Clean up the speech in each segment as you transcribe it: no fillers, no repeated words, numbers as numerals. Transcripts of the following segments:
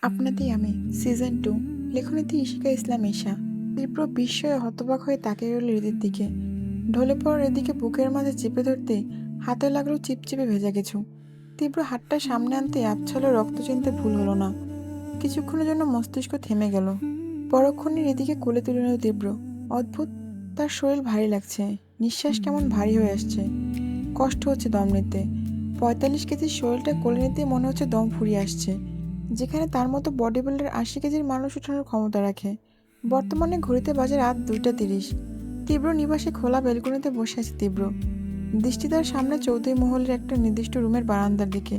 আপনাতেই আমি সিজন 2 লেখনীতে ইশিকা ইসলাম ঈশা। তীব্র বিস্ময়ে হতবাক হয়ে তাকিয়ে রইল হৃদির দিকে। ঢলে পড়ার এদিকে বুকের মাঝে চেপে ধরতে হাতে লাগলো চিপচিপে ভেজা কিছু। তীব্র হাতটা সামনে আনতে আচ্ছালো রক্ত চিনতে ভুল হলো না। কিছুক্ষণের জন্য মস্তিষ্ক থেমে গেল। পরক্ষণে হৃদিকে কোলে তুলে নিল তীব্র। অদ্ভুত, তার শরীর ভারী লাগছে, নিঃশ্বাস কেমন ভারী হয়ে আসছে। কষ্ট হচ্ছে দম নিতে। 45 কেজির শরীরটা কোলে নিতে মনে হচ্ছে দম ফুরিয়ে আসছে। যেখানে তার মতো বডি বিল্ডার 80 কেজির মানুষ ওঠানোর ক্ষমতা রাখে। বর্তমানে ঘড়িতে বাজে রাত 2টা 30। তীব্র নিবাসে খোলা বেলকনিতে বসে আছে তীব্র। দৃষ্টি তার সামনে চৌধুরী মহলের একটা নির্দিষ্ট রুমের বারান্দার দিকে।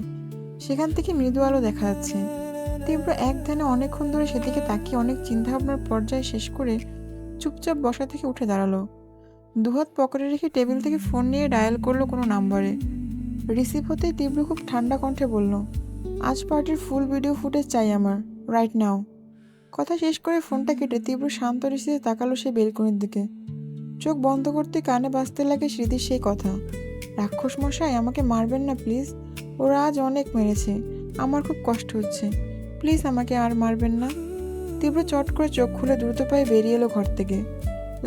সেখান থেকে মৃদু আলো দেখা যাচ্ছে। তীব্র এক ধ্যানে অনেকক্ষণ ধরে সেদিকে তাকিয়ে অনেক চিন্তাভাবনার পর্যায়ে শেষ করে চুপচাপ বসা থেকে উঠে দাঁড়ালো। দুহাত পকেটে রেখে টেবিল থেকে ফোন নিয়ে ডায়াল করলো কোনো নাম্বারে। রিসিভ হতেই তীব্র খুব ঠান্ডা কণ্ঠে বলল, আজ পার্টির ফুল ভিডিও ফুটেজ চাই আমার, রাইট নাও। কথা শেষ করে ফোনটা কেটে তীব্র শান্ত দৃষ্টিতে তাকালো সেই বেলকনির দিকে। চোখ বন্ধ করতে কানে বাজতে লাগে স্মৃতির সেই কথা, রাক্ষস মশাই আমাকে মারবেন না প্লিজ, ওরা আজ অনেক মেরেছে, আমার খুব কষ্ট হচ্ছে, প্লিজ আমাকে আর মারবেন না। তীব্র চট করে চোখ খুলে দ্রুত পায়ে বেরিয়ে এলো ঘর থেকে।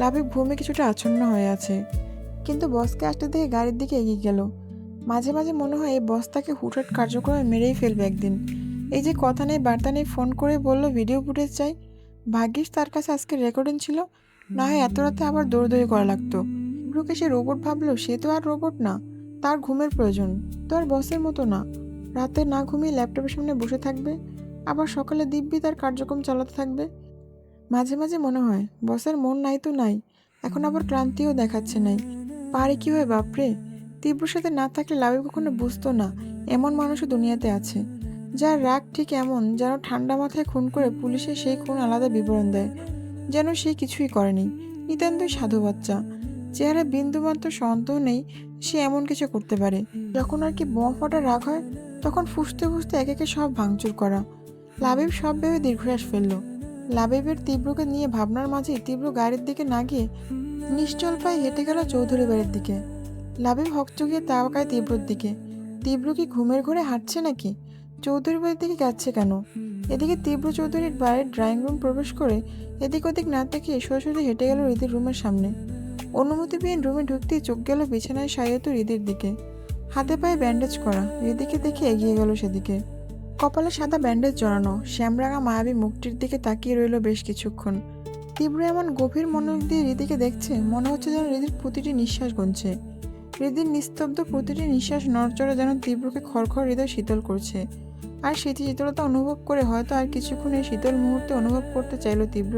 লাভিক ভূমি কিছুটা আচ্ছন্ন হয়ে আছে, কিন্তু বসকে আসতে দেখে গাড়ির দিকে এগিয়ে গেল। মাঝে মাঝে মনে হয় এই বস তাকে হুটহাট কার্যক্রমে মেরেই ফেলবে একদিন। এই যে কথা নেই বার্তা নেই, ফোন করে বললো ভিডিও ফুটেজ চাই। ভাগ্যিস তার কাছে আজকে রেকর্ডিং ছিল, না হয় এত রাতে আবার দৌড়দৌড়ি করা লাগতো। ব্রুকে সে রোবট ভাবলো, সে তো আর রোবট না, তার ঘুমের প্রয়োজন, তো আর বসের মতো না। রাতে না ঘুমিয়ে ল্যাপটপের সামনে বসে থাকবে, আবার সকালে দিব্যি তার কার্যক্রম চালাতে থাকবে। মাঝে মাঝে মনে হয় বসের মন নাই তো নাই, এখন আবার ক্লান্তিও দেখাচ্ছে নাই। পারে কি হয় বাপরে। তীব্রর সাথে না থাকলে লাভে কখনো বুঝতো না এমন মানুষও দুনিয়াতে আছে, যার রাগ ঠিক এমন যেন ঠান্ডা মাথায় খুন করে পুলিশে সেই খুন আলাদা বিবরণ দেয়, যেন সে কিছুই করেনি, নিতান্তই সাধু বাচ্চা। চেহারা বিন্দুমাত্র সন্দেহ নেই সে এমন কিছু করতে পারে। যখন আর কি বোমা ফাটার রাগ হয়, তখন ফুসতে ফুসতে একে একে সব ভাঙচুর করা। লাবিব সব ভেবে দীর্ঘশ্বাস ফেলল। লাবিবের তীব্রকে নিয়ে ভাবনার মাঝে তীব্র গাড়ির দিকে না গিয়ে নিশ্চল পায়ে হেঁটে গেল চৌধুরী বাড়ির দিকে। লাবিব হকচকিয়ে তাকায় তীব্রর দিকে। তীব্র কি ঘুমের ঘরে হাঁটছে নাকি? চৌধুরী বাড়ির দিকে যাচ্ছে কেন? এদিকে তীব্র চৌধুরীর বাড়ির ড্রয়িং রুম প্রবেশ করে এদিক ওদিক না তাকিয়ে সোজাসুজি হেঁটে গেল হৃদির রুমের সামনে। অনুমতিবিহীন রুমে ঢুকতেই চোখ গেল বিছানায় শায়িত হৃদির দিকে। হাতে পায়ে ব্যান্ডেজ করা, হৃদিকে দেখে এগিয়ে গেল সেদিকে। কপালে সাদা ব্যান্ডেজ জড়ানো, শ্যামরাঙা মায়াবী মুখটির দিকে তাকিয়ে রইল বেশ কিছুক্ষণ। তীব্র এমন গভীর মনোযোগ দিয়ে হৃদিকে দেখছে, মনে হচ্ছে যেন হৃদির প্রতিটি নিঃশ্বাস গুনছে। হৃদির নিস্তব্ধ প্রতিটি নিঃশ্বাস নড়চড়ে যেন তীব্রকে খড়খড় হৃদয় শীতল করছে। আর সেই শীতলতা অনুভব করে হয়তো আর কিছুক্ষণ এই শীতল মুহূর্তে অনুভব করতে চাইল তীব্র।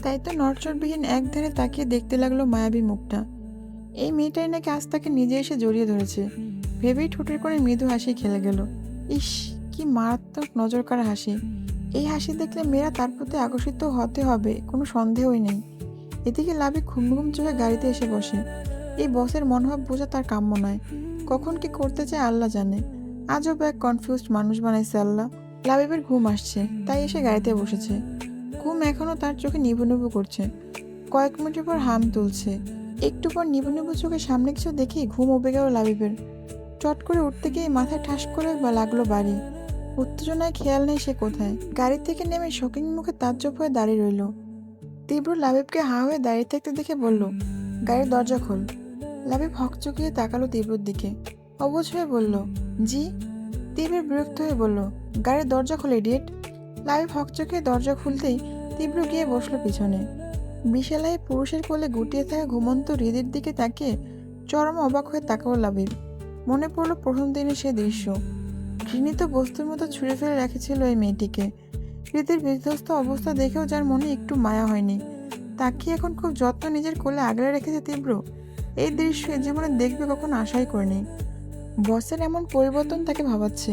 তাই তো নড়চড়বিহীন এক ধ্যানে তাকিয়ে দেখতে লাগলো মায়াবী মুখটা। এই মেয়েটাই নাকি আজ তাকে নিজে এসে জড়িয়ে ধরেছে, ভেবেই ঠোঁটের কোণে মৃদু হাসি খেলে গেল। ইস, কি মারাত্মক নজর কাড়া হাসি। এই হাসি দেখলে মেয়েরা তার প্রতি আকর্ষিত হতে হবে, কোনো সন্দেহই নেই। এদিকে লাভি ঘুম ঘুম চোখে গাড়িতে এসে বসে। এই বসের মনোভাব বোঝা তার কাম্য নয়, কখন কি করতে চায় আল্লাহ জানে। আজব এক কনফিউজড মানুষ বানাইছে আল্লাহ। লাবিবের ঘুম আসছে, তাই এসে গাড়িতে বসেছে। ঘুম এখনো তার চোখে নিভু নিভু করছে, কয়েক মিনিটের পর হাম তুলছে। একটু পর নিভু নিভু চোখে সামনে কিছু দেখেই ঘুম উবে গেল লাবিবের। চট করে উঠতে গিয়ে মাথায় ঠাস করে লাগলো বাড়ি। উত্তেজনায় খেয়াল নেই সে কোথায়। গাড়ি থেকে নেমে শকিং মুখে তাজ্জব হয়ে দাঁড়িয়ে রইল। তীব্র লাবিবকে হাঁ হয়ে দাঁড়িয়ে থাকতে দেখে বলল, গাড়ির দরজা খোল। লাবিব হকচকিয়ে তাকালো তীব্রর দিকে, অবুঝ হয়ে বলল, জি। তীব্র বিরক্ত হয়ে বলল, গাড়ির দরজা খোল ইডিয়েট। লাবিব হকচকিয়ে দরজা খুলতেই তীব্র গিয়ে বসলো পিছনে। বিশালায় পুরুষের কোলে গুটিয়ে থাকা ঘুমন্ত হৃদির দিকে তাকিয়ে চরম অবাক হয়ে তাকালো লাবিব। মনে পড়ল প্রথম দিনের সে দৃশ্য। ঘৃণিত বস্তুর মতো ছুঁড়ে ফেলে রেখেছিল এই মেয়েটিকে। হৃদির বিধ্বস্ত অবস্থা দেখেও যার মনে একটু মায়া হয়নি, তাকে এখন খুব যত্ন নিজের কোলে আগলে রেখেছে তীব্র। এই দৃশ্য জীবনে দেখবে কখনো আশাই করেনি। বসের এমন পরিবর্তন তাকে ভাবাচ্ছে।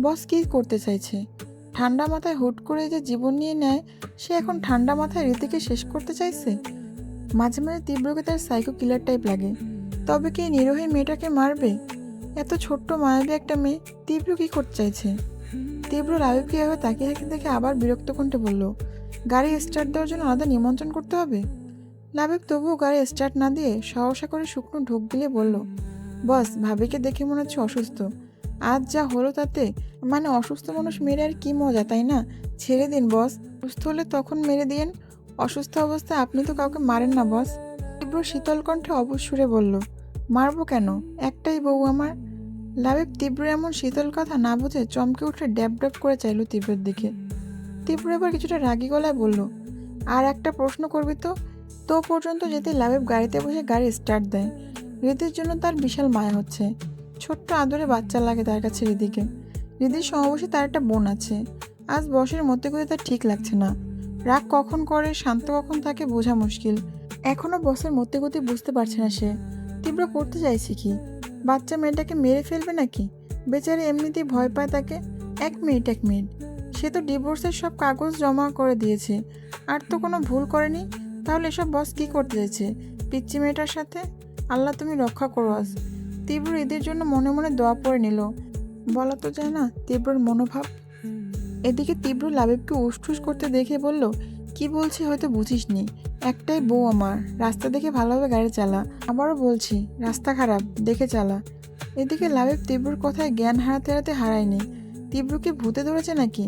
বস কি করতে চাইছে? ঠান্ডা মাথায় হুট করে যে জীবন নিয়ে নেয়, সে এখন ঠান্ডা মাথায় রীতিকে শেষ করতে চাইছে। মাঝে মাঝে তীব্রকে তার সাইকো কিলার টাইপ লাগে। তবে কি এই নিরোহী মেয়েটাকে মারবে? এত ছোট্ট মায়াবী একটা মেয়ে, তীব্র কি করতে চাইছে? তীব্র লাবিবকে এভাবে তাকিয়ে থাকতে দেখে আবার বিরক্ত কণ্ঠে বলল, গাড়ি স্টার্ট দেওয়ার জন্য আলাদা নিমন্ত্রণ করতে হবে? লাবিব তবুও গাড়ি স্টার্ট না দিয়ে সহসা করে শুকনো ঢোক গিলে বলল, বস ভাবিকে দেখে মনে হচ্ছে অসুস্থ, আজ যা হলো তাতে, মানে অসুস্থ মানুষ মেরে আর কি মজা, তাই না? ছেড়ে দিন বস, সুস্থ হলে তখন মেরে দিয়েন, অসুস্থ অবস্থায় আপনি তো কাউকে মারেন না বস। তীব্র শীতল কণ্ঠে অবসরে বলল, মারবো কেন, একটাই বউ আমার। লাবিব তীব্র এমন শীতল কথা না বুঝে চমকে উঠে ড্যাব ড্যাব করে চাইল তীব্রের দিকে। তীব্র এবার কিছুটা রাগী গলায় বলল, আর একটা প্রশ্ন করবি তো? তো পর্যন্ত যেতে লাবিব গাড়িতে বসে গাড়ি স্টার্ট দেয়। হৃদির জন্য তার বিশাল মায়া হচ্ছে। ছোট্ট আদরে বাচ্চা লাগে তার কাছে হৃদিকে। হৃদির সমবয়সী তার একটা বোন আছে। আজ বসের মধ্যে করে তার ঠিক লাগছে না। রাগ কখন করে, শান্ত কখন থাকে বোঝা মুশকিল। এখনও বসের মধ্যে গতি বুঝতে পারছে না সে। তীব্র করতে চাইছে কি? বাচ্চা মেয়েটাকে মেরে ফেলবে নাকি? বেচারি এমনিতেই ভয় পায় তাকে। 1 মিনিট, সে তো ডিভোর্সের সব কাগজ জমা করে দিয়েছে, আর তো কোনো ভুল করেনি। তাহলে এসব বস কি করতে চাইছে পিচ্চি মেয়েটার সাথে? আল্লাহ তুমি রক্ষা করো আজ। তীব্র ঈদের জন্য মনে মনে দোয়া পড়ে নিল। বলা তো যায় না তীব্রর মনোভাব। এদিকে তীব্র লাবিবকে উসঠুস করতে দেখে বলল, কি বলছি হয়তো বুঝিসনি, একটাই বউ আমার, রাস্তা দেখে ভালোভাবে গাড়ি চালা। আবারও বলছি, রাস্তা খারাপ, দেখে চালা। এদিকে লাবিব তীব্রর কথায় জ্ঞান হারাতে হারাতে হারায়নি। তীব্রকে ভূতে ধরেছে নাকি?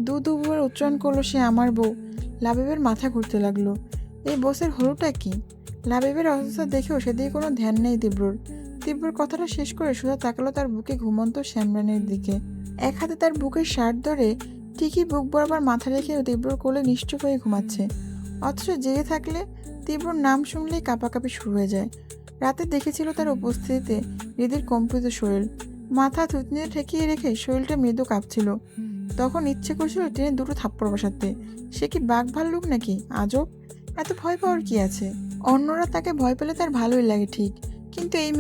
দু দুবার উচ্চারণ করলো সে আমার বউ। লাবিবের মাথা ঘুরতে লাগলো। এই বসের হলুটা কি? লাবিবের অবস্থা দেখেও সেদিকে কোনো ধ্যান নেই তীব্রর। তীব্রর কথাটা শেষ করে সোজা তাকালো তার বুকে ঘুমন্ত শ্যামরানের দিকে। এক হাতে তার বুকের শার্ট ধরে ঠিকই বুক বরাবর মাথা রেখে তীব্রর কোলে নিশ্চুপ হয়ে ঘুমাচ্ছে। অথচ জেগে থাকলে তীব্রর নাম শুনলেই কাঁপাকাঁপি শুরু হয়ে যায়। রাতে দেখেছিল তার উপস্থিতিতে হৃদির কম্পিত শরীর। মাথা থুতনিতে ঠেকিয়ে রেখে শরীরটা মৃদু কাঁপছিল। তখন ইচ্ছে করছিল টেনে দুটো থাপ্পড় বসাতে। সে কি বাঘ ভাল্লুক নাকি? আজব! এত ভয় পাওয়ার কি আছে? অন্যরা তাকে ভয় পেলে তার ভালোই লাগে ঠিক, কিন্তু এই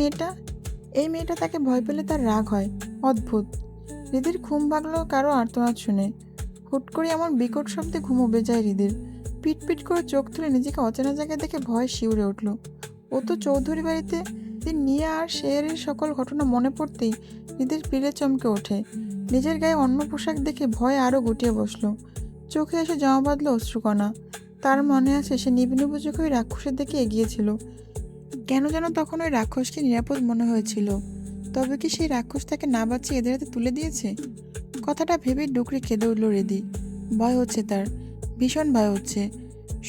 মেয়েটা তাকে ভয় পেলে তার রাগ হয়। অদ্ভুত। হৃদির ঘুম ভাগলো কারো আর্তনাদ শুনে। হুট করে এমন বিকট শব্দে ঘুম উবে যায় হৃদির। পিট পিট করে চোখ তুলে নিজেকে অচেনা জায়গায় দেখে ভয় শিউরে উঠল। ও তো চৌধুরী বাড়িতে নিয়ে আর শেয়ারের সকল ঘটনা মনে পড়তেই হৃদির পিড়ে চমকে ওঠে। নিজের গায়ে অন্য পোশাক দেখে ভয় আরও গুটিয়ে বসলো। চোখে এসে জমা বাঁধল অশ্রুকণা। তার মনে আছে সে নিবিনিবু চোখে ওই রাক্ষসের দিকে এগিয়েছিল। কেন যেন তখন ওই রাক্ষসকে নিরাপদ মনে হয়েছিল। তবে কি সেই রাক্ষস তাকে না বাঁচিয়ে এদের হাতে তুলে দিয়েছে? কথাটা ভেবে ডুকরে কেঁদে উঠল হৃদি। ভয় হচ্ছে তার, ভীষণ ভয় হচ্ছে।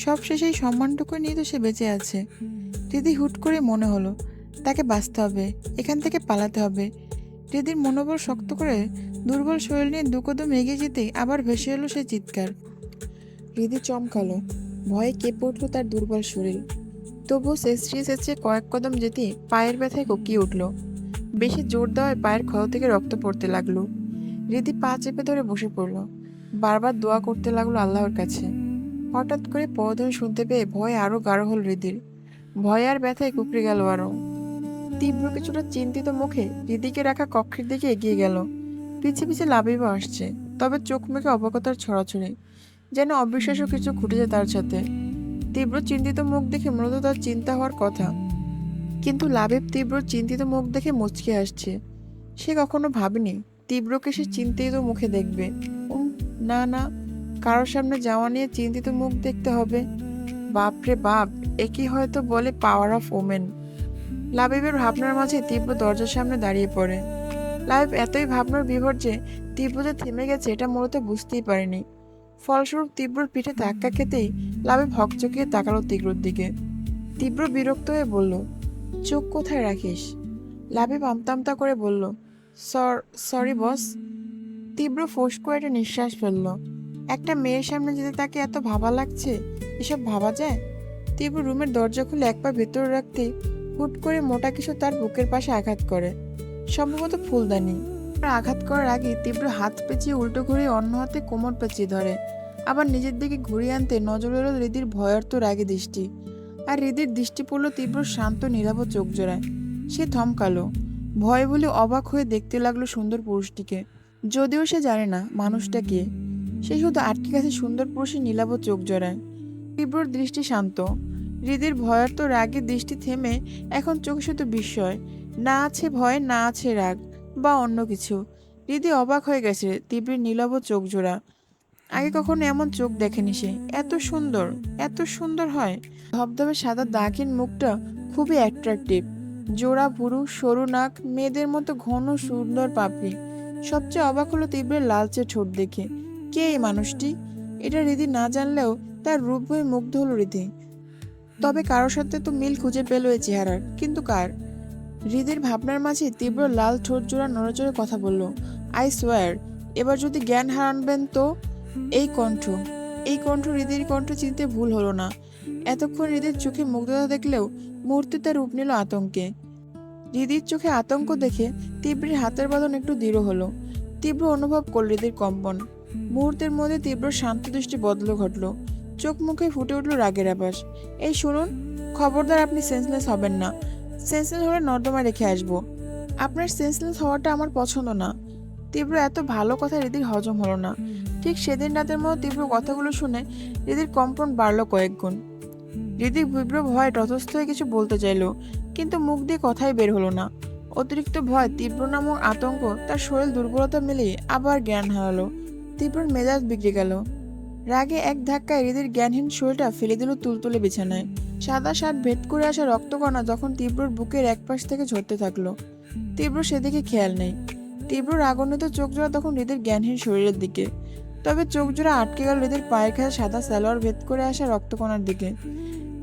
সব শেষে এই সম্মানটুকু নিয়ে তো সে বেঁচে আছে। হৃদি হুট করে মনে হলো তাকে বাঁচতে হবে, এখান থেকে পালাতে হবে। হৃদির মনোবল শক্ত করে দুর্বল শরীর নিয়ে দুকদম এগিয়ে যেতেই আবার ভেসে এলো সে চিৎকার। হৃদি চমকালো, ভয়ে কেঁপে উঠল তার দুর্বল শরীর। তবুও চেঁচিয়ে চেঁচিয়ে কয়েক কদম যেতেই পায়ের ব্যথায় কোকিয়ে উঠল। বেশি জোর দেওয়ায় পায়ের ক্ষত থেকে রক্ত পড়তে লাগলো। হৃদি পা চেপে ধরে বসে পড়ল। বারবার দোয়া করতে লাগলো আল্লাহর কাছে। হঠাৎ করে পদধ্বনি শুনতে পেয়ে ভয় আরো গাঢ় হল হৃদির। ভয় আর ব্যথায় কুকড়ে গেল আরো। তীব্র কিছুটা চিন্তিত মুখে হৃদিকে রাখা কক্ষের দিকে এগিয়ে গেল। পিছে পিছে লাবিব আসছে, তবে চোখ মুখে অবাকতার ছড়াছড়ি, যেন অবিশ্বাস্য কিছু ঘটেছে তার সাথে। তীব্র চিন্তিত মুখ দেখে মূলত তার চিন্তা হওয়ার কথা, কিন্তু লাবিব তীব্র চিন্তিত মুখ দেখে মুচকে আসছে। সে কখনো ভাবেনি তীব্রকে সে চিন্তিত মুখে দেখবে। না না, কারোর সামনে যাওয়া নিয়ে চিন্তিত মুখ দেখতে হবে? বাপরে বাপ, একই হয়তো বলে পাওয়ার অফ ওমেন। লাবিবের ভাবনার মাঝে তীব্র দরজার সামনে দাঁড়িয়ে পড়ে। লাবিব এতই ভাবনার বিভোর যে তীব্র যে থেমে গেছে এটা মূলত বুঝতেই পারেনি। ফলস্বরূপ তীব্রর পিঠে ধাক্কা খেতেই লাবিব হকচকিয়ে তাকালো তীব্রর দিকে। তীব্র বিরক্ত হয়ে বলল, চোখ কোথায় রাখিস? লাবিব আমতা আমতা করে বলল, সরি বস। তীব্র ফোঁস করে একটা নিঃশ্বাস ফেলল। একটা মেয়ের সামনে যেতে তাকে এত ভাবা লাগছে, এসব ভাবা যায়? তীব্র রুমের দরজা খুলে এক পা ভেতরে রাখতেই হুট করে মোটা কিছু তার বুকের পাশে আঘাত করে, সম্ভবত ফুলদানি। আঘাত করার আগে তীব্র হাত পেঁচিয়ে উল্টো ঘুরিয়ে অন্য হাতে কোমর পেঁচিয়ে ধরে। আবার নিজের দিকে ঘুরিয়ে আনতে নজর এলো হৃদির ভয়ার্ত রাগে দৃষ্টি। আর হৃদির দৃষ্টি পড়ল তীব্র শান্ত নীরব চোখ জোড়ায়। সে থমকালো, ভয় বলে অবাক হয়ে দেখতে লাগলো সুন্দর পুরুষটিকে। যদিও সে জানে না মানুষটা কে, সে শুধু আটকে গেছে সুন্দর পুরুষের নীলাভ চোখ জোড়ায়। তীব্রর দৃষ্টি শান্ত, হৃদির ভয়ার্ত রাগের দৃষ্টি থেমে এখন চোখে শুধু বিস্ময়। না আছে ভয়, না আছে রাগ বা অন্য কিছু। হৃদি অবাক হয়ে গেছে তীব্রের নীলাভ চোখ জোড়া। আগে কখনো এমন চোখ দেখেনি সে। এত সুন্দর, এত সুন্দর হয়। ধবধবে সাদা দাগিন মুখটা খুবই অ্যাট্রাকটিভ। জোড়া ভুরু, সরু নাক, মেয়েদের মতো ঘন সুন্দর পাপড়ি। সবচেয়ে অবাক হলো তীব্রের লালচে ঠোঁট দেখে। কে এই মানুষটি? এটা রীতি না জানলেও তার রূপ হয়ে মুগ্ধ হলো রীতি। তবে কারোর সাথে তো মিল খুঁজে পেল এই চেহারার, কিন্তু কার? হৃদির ভাবনার মাঝে তীব্র লাল ঠোঁট জোড়া নড়াচড়ে কথা বলল, আই সোয়ার, এবার যদি জ্ঞান হারাবেন তো। এই কণ্ঠ, এই কণ্ঠ হৃদির কণ্ঠ চিনতে ভুল হলো না। এতক্ষণ হৃদির চোখে মুগ্ধতা দেখলেও মুহূর্তে তার রূপ নিল আতঙ্কে। হৃদির চোখে আতঙ্ক দেখে তীব্রের হাতের বাঁধন একটু দৃঢ় হলো। তীব্র অনুভব করল হৃদির কম্পন। মুহূর্তের মধ্যে তীব্র শান্ত দৃষ্টি বদল ঘটল। চোখ মুখে ফুটে উঠল রাগের আভাস। এই শুনুন, খবরদার আপনি সেন্সলেস হবেন না। সেন্সলেস হলে নর্দমা রেখে আসবো। আপনার সেন্সলেস হওয়াটা আমার পছন্দ না। তীব্র এত ভালো কথা হৃদির হজম হলো না। ঠিক সেদিন রাতের মতো তীব্র কথাগুলো শুনে হৃদির কম্পন বাড়ল কয়েক গুণ। হৃদি তীব্র ভয়ে তটস্থ হয়ে কিছু বলতে চাইল, কিন্তু মুখ দিয়ে কথাই বের হলো না। অতিরিক্ত ভয়, তীব্র নামক আতঙ্ক, তার শরীর দুর্বলতা মিলিয়ে আবার জ্ঞান হারালো। তীব্রর মেজাজ বিগড়ে গেল। রাগে এক ধাক্কায় হৃদির জ্ঞানহীন শরীরটা ফেলে দিল তুলতুলে বিছানায়। সাদা শার্ট ভেদ করে আসা রক্তকণা যখন তীব্রর বুকের এক পাশ থেকে ঝরতে থাকলো। তীব্র সেদিকে খেয়াল নেই। তীব্র রাগান্বিত চোখ জোড়া তখন হৃদির জ্ঞানহীন শরীরের দিকে। তবে চোখ জোড়া আটকে গেল হৃদির পায়ের খাওয়া সাদা সালোয়ার ভেদ করে আসা রক্তকণার দিকে।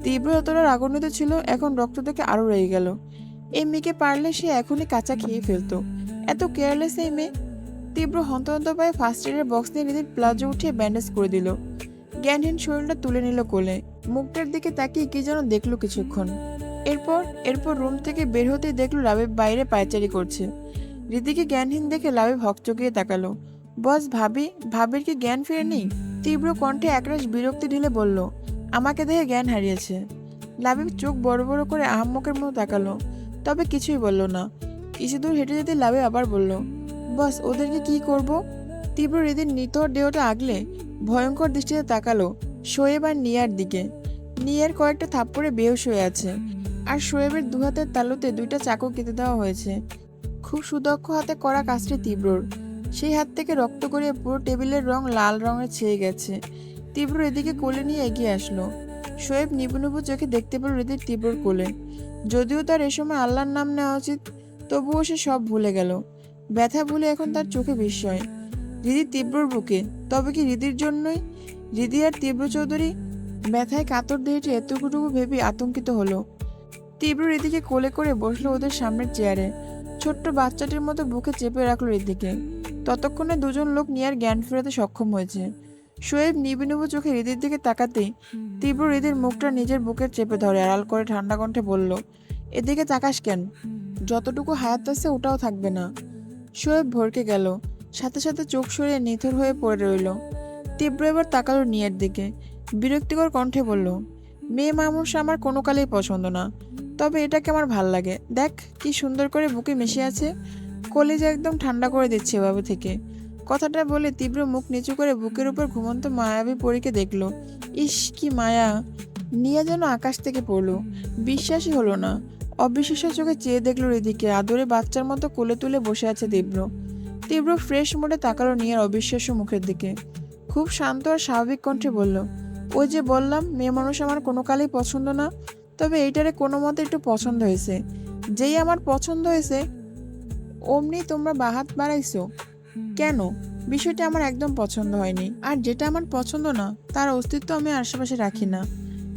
তীব্র যতটা রাগান্বিত ছিল, এখন রক্ত থেকে আরো রেগে গেল। এই মেয়েকে পারলে সে এখনই কাঁচা খেয়ে ফেলতো। এত কেয়ারলেস এই মেয়ে। তীব্র হন্তদন্ত পায়ে ফার্স্ট এডের বক্স দিয়ে হৃদির প্লাজো উঠিয়ে ব্যান্ডেজ করে দিল। জ্ঞানহীন শরীরটা তুলে নিল কোলে। মুখটার দিকে তাকিয়ে কি যেন দেখলো কিছুক্ষণ। এরপর রুম থেকে বের হতেই দেখলো লাবিব বাইরে পায়চারি করছে। হৃদিকে জ্ঞানহীন দেখে লাবিব হকচকিয়ে তাকালো। বস, ভাবির কি জ্ঞান ফেরেনি? তীব্র কণ্ঠে একরাশ বিরক্তি ঢেলে বলল, আমাকে দেখে জ্ঞান হারিয়েছে। লাবিব চোখ বড় বড় করে আহাম্মকের মতো তাকালো, তবে কিছুই বলল না। কিছু দূর হেঁটে যেতে লাবিব আবার বলল, বস, ওদেরকে কি করব? তীব্র হৃদির নিথর দেহটা আগলে ভয়ঙ্কর দৃষ্টিতে তাকালো শোয়েব আর নিয়ার দিকে। নিয়ার কয়েকটা থাপ্পড়ে বেহুশ হয়ে আছে, আর শোয়েবের দুহাতের তালুতে দুইটা চাকু কেটে দেওয়া হয়েছে। খুব সুদক্ষ হাতে করা কাজটি তীব্রর। সেই হাত থেকে রক্ত গড়িয়ে পুরো টেবিলের রং লাল রঙে ছেয়ে গেছে। তীব্র এদিকে কোলে নিয়ে এগিয়ে আসলো। শোয়েব নিবু নিবু চোখে দেখতে পেল হৃদির তীব্রর কোলে। যদিও তার এ সময় আল্লাহর নাম নেওয়া উচিত, তবুও সে সব ভুলে গেল। ব্যথা ভুলে এখন তার চোখে বিস্ময়। হৃদি তীব্রর বুকে, তবে কি হৃদির জন্যই? হৃদি আর তীব্র চৌধুরী? ব্যথায় কাতর দেহটি এতটুকু ভেবে আতঙ্কিত হলো। তীব্র হৃদিকে কোলে করে বসলো ওদের সামনের চেয়ারে। ছোট্ট বাচ্চাটির মতো বুকে চেপে রাখলো হৃদিকে। ততক্ষণে দুজন লোক নিয়ার জ্ঞান ফেরাতে সক্ষম হয়েছে। শোয়েব নিবু নিবু চোখে হৃদির দিকে তাকাতেই তীব্র হৃদির মুখটা নিজের বুকে চেপে ধরে আড়াল করে ঠান্ডা কণ্ঠে বলল, এদিকে তাকাস কেন? যতটুকু হায়াত আছে ওটাও থাকবে না। শোয়েব ভরকে গেল, সাথে সাথে চোখ সরিয়ে নিথর হয়ে পড়ে রইল। তীব্র এবার তাকালো নিয়ার দিকে, বিরক্তিকর কণ্ঠে বলল, মেয়ে মানুষ আমার কোনো কালেই পছন্দ না, তবে এটাকে আমার ভাল লাগে। দেখ কি সুন্দর করে বুকে মিশে আছে, কলিজা একদম ঠান্ডা করে দিচ্ছে এভাবে থেকে। কথাটা বলে তীব্র মুখ নিচু করে বুকের উপর ঘুমন্ত মায়াবী পরীকে দেখলো। ইস, কি মায়া! নিয়া যেন আকাশ থেকে পড়লো। বিশ্বাসই হলো না। অবিশ্বাস্য চোখে চেয়ে দেখলো হৃদিকে আদরে বাচ্চার মতো কোলে তুলে বসে আছে তীব্র। তীব্র ফ্রেশ মোডে তাকালো নিয়ার অবিশ্বাস্য মুখের দিকে। খুব শান্ত আর স্বাভাবিক কণ্ঠে বলল, ওই যে বললাম মেয়ে মানুষ আমার কোনো কালেই পছন্দ না, তবে এইটারে কোনো মতে একটু পছন্দ হয়েছে। যেই আমার পছন্দ হয়েছে অমনি তোমরা বাহাত বাড়াইছো কেন? বিষয়টা আমার একদম পছন্দ হয়নি, আর যেটা আমার পছন্দ না তার অস্তিত্ব আমি আশেপাশে রাখি না।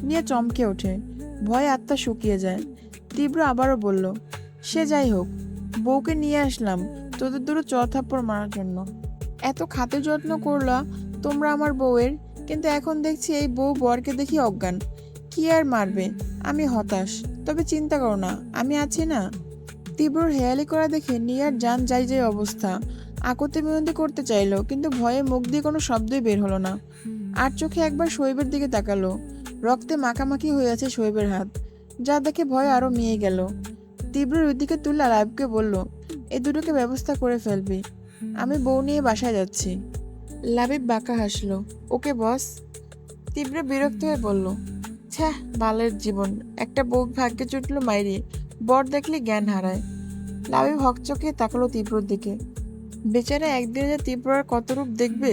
নিয়ে চমকে ওঠে, ভয়ে আত্মা শুকিয়ে যায়। তীব্র আবারও বলল, সে যাই হোক, বউকে নিয়ে আসলাম তোদের দুটো চড়থাপ্পড় মারার জন্য। এত খাতির যত্ন করলা তোমরা আমার বউয়ের, কিন্তু এখন দেখছি এই বউ বরকে দেখি অজ্ঞান। কি আর মারবে? আমি হতাশ, তবে চিন্তা করো না, আমি আছি না। তীব্রর হেয়ালি করা দেখে নিয়ার জান যাই যাই অবস্থা। আকতে বিনতি করতে চাইলো, কিন্তু ভয়ে মুখ দিয়ে কোনো শব্দই বের হলো না। আর চোখে একবার শোয়েবের দিকে তাকালো। রক্তে মাখামাখি হয়ে আছে শোয়েবের হাত, যা দেখে ভয় আরো মিয়ে গেল। তীব্রের ওইদিকে তুলে লাইবকে বলল, এই দুটোকে ব্যবস্থা করে ফেলবি, আমি বউ নিয়ে বাসায় যাচ্ছি। লাবিব বাঁকা হাসলো, ওকে বস। তীব্র বিরক্ত হয়ে বলল, ছ্যাঃ, বালের জীবন, একটা বউ ভাগ্যে জুটলো মাইরি, বর দেখলে জ্ঞান হারায়। লাবিব হকচকে তাকালো তীব্রর দিকে। বেচারা একদিনে যে তীব্র আর কত রূপ দেখবে।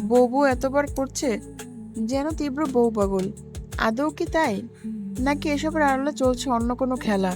বউ বউ এতবার করছে যেন তীব্র বউ পাগল। আদৌ কি তাই, নাকি এসবের আড়ালে চলছে অন্য কোনো খেলা?